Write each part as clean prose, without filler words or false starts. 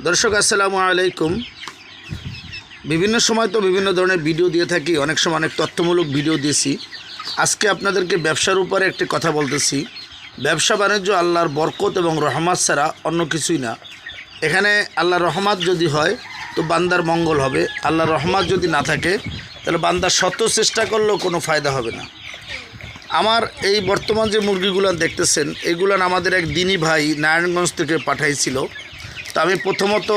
দর্শক আসসালামু আলাইকুম। বিভিন্ন সময় তো বিভিন্ন ধরনের ভিডিও দিয়ে থাকি, অনেক সময় অনেক তথ্যমূলক ভিডিও দিয়েছি। আজকে আপনাদেরকে ব্যবসার উপরে একটি কথা বলতেছি। ব্যবসা বাণিজ্য আল্লাহর বরকত এবং রহমত ছাড়া অন্য কিছুই না। এখানে আল্লাহর রহমত যদি হয় তো বান্দার মঙ্গল হবে, আল্লাহর রহমত যদি না থাকে তাহলে বান্দার শত চেষ্টা করলেও কোনো ফায়দা হবে না। আমার এই বর্তমান যে মুরগিগুলো দেখতেছেন, এগুলান আমাদের এক দিনী ভাই নারায়ণগঞ্জ থেকে পাঠাইছিল। তো আমি প্রথমত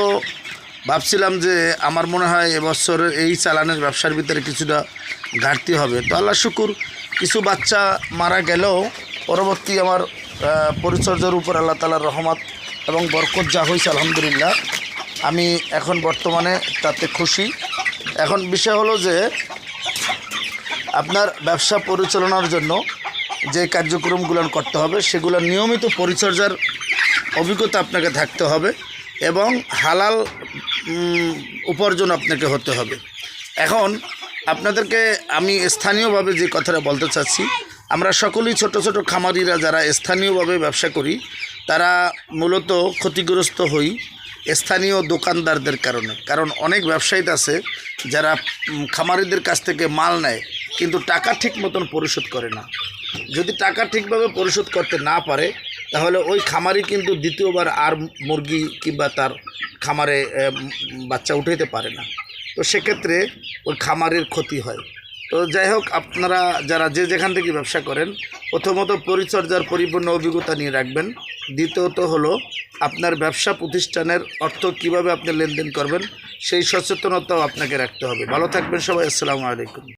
ভাবছিলাম যে আমার মনে হয় এবছর এই চালানের ব্যবসার ভিতরে কিছুটা ঘাটতি হবে। তো আল্লাহ শুকুর কিছু বাচ্চা মারা গেলেও পরবর্তী আমার পরিচর্যার উপর আল্লাহ তাআলার রহমত এবং বরকত যা হয়েছে আলহামদুলিল্লাহ, আমি এখন বর্তমানে তাতে খুশি। এখন বিষয় হলো যে আপনার ব্যবসা পরিচালনার জন্য যে কার্যক্রমগুলো করতে হবে সেগুলো নিয়মিত পরিচর্যার অভিজ্ঞতা আপনাকে থাকতে হবে এবং হালাল উপার্জন আপনাকে হতে হবে। এখন আপনাদেরকে আমি স্থানীয়ভাবে যে কথাটা বলতে চাচ্ছি, আমরা সকলেই ছোট ছোট খামারিরা যারা স্থানীয়ভাবে ব্যবসা করি তারা মূলত ক্ষতিগ্রস্ত হই স্থানীয় দোকানদারদের কারণে। কারণ অনেক ব্যবসায়ী আছে যারা খামারিদের কাছ থেকে মাল নেয় কিন্তু টাকা ঠিক মতন পরিশোধ করে না। যদি টাকা ঠিকভাবে পরিশোধ করতে না পারে তাহলে ওই খামারি কিন্তু দ্বিতীয়বার আর মুরগি কিংবা তার খামারে বাচ্চা উঠাইতে পারে না। তো সেক্ষেত্রে ওই খামারের ক্ষতি হয়। তো যাই হোক, আপনারা যারা যে যেখান থেকে ব্যবসা করেন প্রথমত পরিচর্যার পরিপূর্ণ অভিজ্ঞতা নিয়ে রাখবেন। দ্বিতীয়ত হলো আপনার ব্যবসা প্রতিষ্ঠানের অর্থ কিভাবে আপনি লেনদেন করবেন সেই সচেতনতাও আপনাকে রাখতে হবে। ভালো থাকবেন সবাই। আসসালামু আলাইকুম।